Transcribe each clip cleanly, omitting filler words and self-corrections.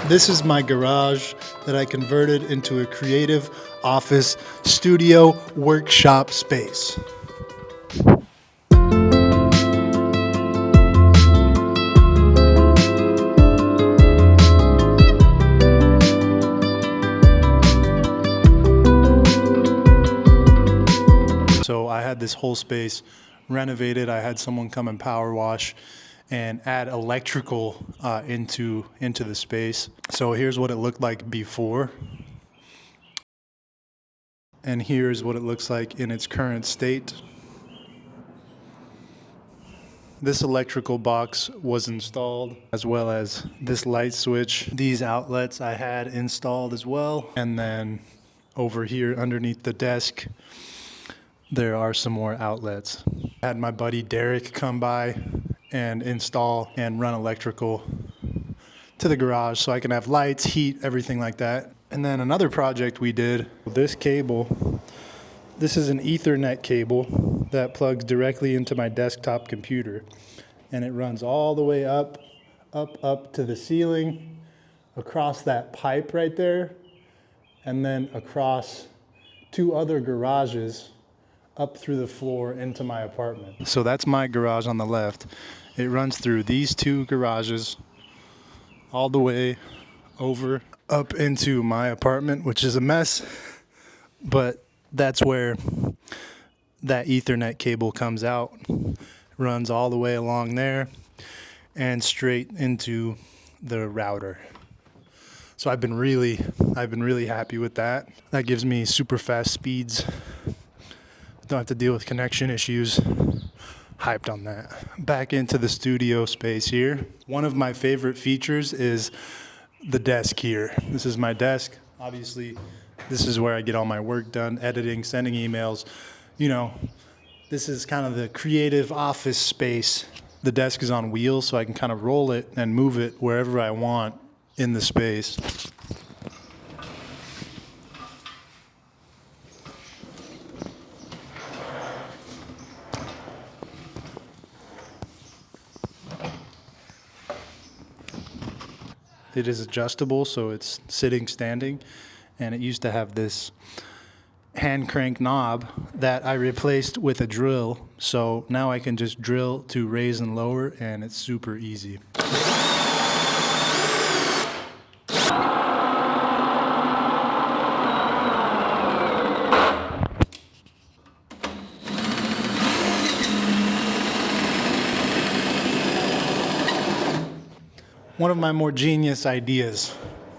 This is my garage that I converted into a creative office studio workshop space. So I had this whole space renovated. I had someone come and power wash and add electrical into the space. So here's what it looked like before. And here's what it looks like in its current state. This electrical box was installed, as well as this light switch. These outlets I had installed as well. And then over here underneath the desk, there are some more outlets. I had my buddy Derek come by and install and run electrical to the garage so I can have lights, heat, everything like that. And then another project we did, this cable, this is an Ethernet cable that plugs directly into my desktop computer. And it runs all the way up to the ceiling, across that pipe right there, and then across two other garages up through the floor into my apartment. So that's my garage on the left. It runs through these two garages all the way over up into my apartment, which is a mess, but that's where that Ethernet cable comes out. Runs all the way along there and straight into the router. So I've been really happy with that. That gives me super fast speeds. Don't have to deal with connection issues. Hyped on that. Back into the studio space here. One of my favorite features is the desk here. This is my desk. Obviously, this is where I get all my work done, editing, sending emails. You know, this is kind of the creative office space. The desk is on wheels, so I can kind of roll it and move it wherever I want in the space. It is adjustable, so it's sitting, standing, and it used to have this hand crank knob that I replaced with a drill. So now I can just drill to raise and lower, and it's super easy. One of my more genius ideas,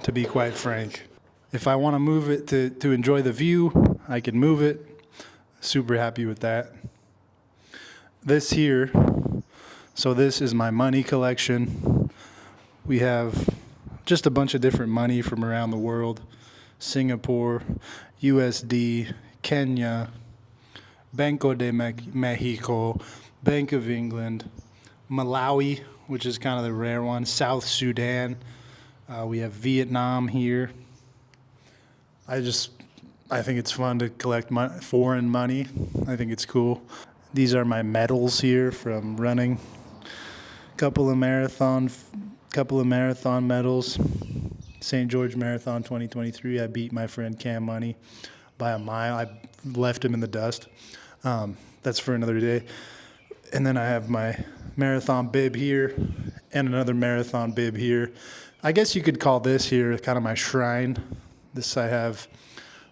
to be quite frank. If I want to move it to enjoy the view, I can move it. Super happy with that. This here, so this is my money collection. We have just a bunch of different money from around the world. Singapore, USD, Kenya, Banco de Mexico, Bank of England, Malawi, which is kind of the rare one, South Sudan. We have Vietnam here. I think it's fun to collect foreign money. I think it's cool. These are my medals here from running. Couple of marathon medals. St. George Marathon 2023. I beat my friend Cam Money by a mile. I left him in the dust. That's for another day. And then I have my marathon bib here and another marathon bib here. I guess you could call this here kind of my shrine. This I have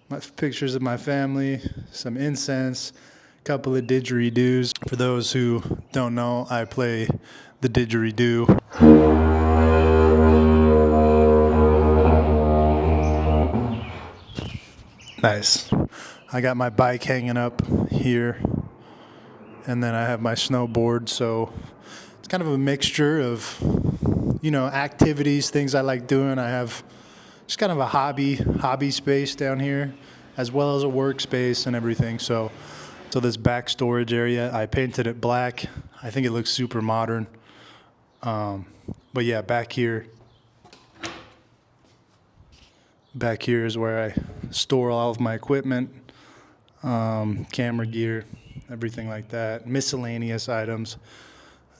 my pictures of my family, some incense, a couple of didgeridoos. For those who don't know, I play the didgeridoo. Nice. I got my bike hanging up here. And then I have my snowboard, so it's kind of a mixture of, activities, things I like doing. I have just kind of a hobby space down here, as well as a workspace and everything. So this back storage area, I painted it black. I think it looks super modern. But yeah, back here is where I store all of my equipment, camera gear, everything like that, miscellaneous items.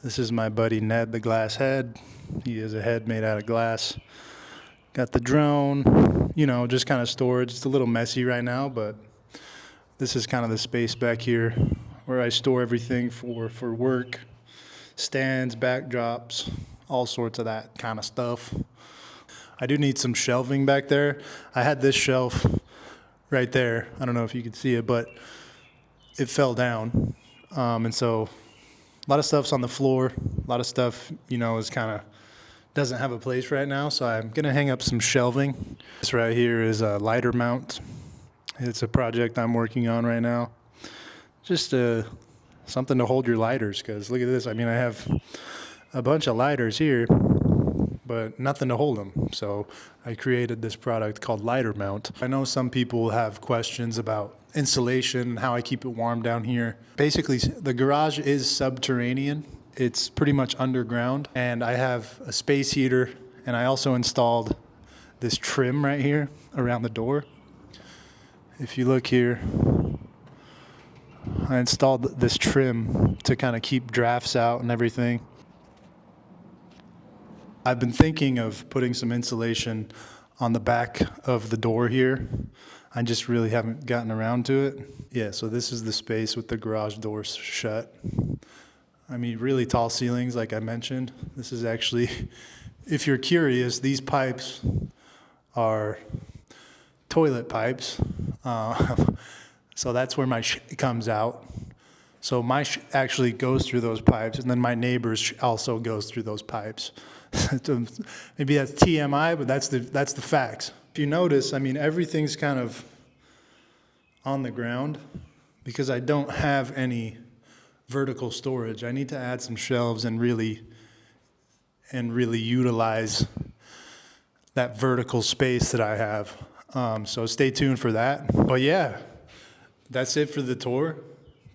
This is my buddy Ned, the glass head. He has a head made out of glass. Got the drone, you know, just kind of storage. It's a little messy right now, but this is kind of the space back here where I store everything for work, stands, backdrops, all sorts of that kind of stuff. I do need some shelving back there. I had this shelf right there. I don't know if you can see it, but it fell down. And so a lot of stuff's on the floor. A lot of stuff, you know, is kind of doesn't have a place right now. So I'm going to hang up some shelving. This right here is a lighter mount. It's a project I'm working on right now. Just something to hold your lighters, because look at this. I mean, I have a bunch of lighters here, but nothing to hold them. So I created this product called Lighter Mount. I know some people have questions about insulation, how I keep it warm down here. Basically, the garage is subterranean. It's pretty much underground, and I have a space heater, and I also installed this trim right here around the door. If you look here, I installed this trim to kind of keep drafts out and everything. I've been thinking of putting some insulation on the back of the door here. I just really haven't gotten around to it. Yeah, so this is the space with the garage doors shut. I mean, really tall ceilings, like I mentioned. This is actually, if you're curious, these pipes are toilet pipes. So that's where my comes out. So my actually goes through those pipes, and then my neighbor's also goes through those pipes. Maybe that's TMI, but that's the facts. If you notice, I mean, everything's kind of on the ground because I don't have any vertical storage. I need to add some shelves and really utilize that vertical space that I have. So stay tuned for that. But yeah, that's it for the tour.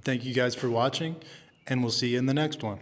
Thank you guys for watching, and we'll see you in the next one.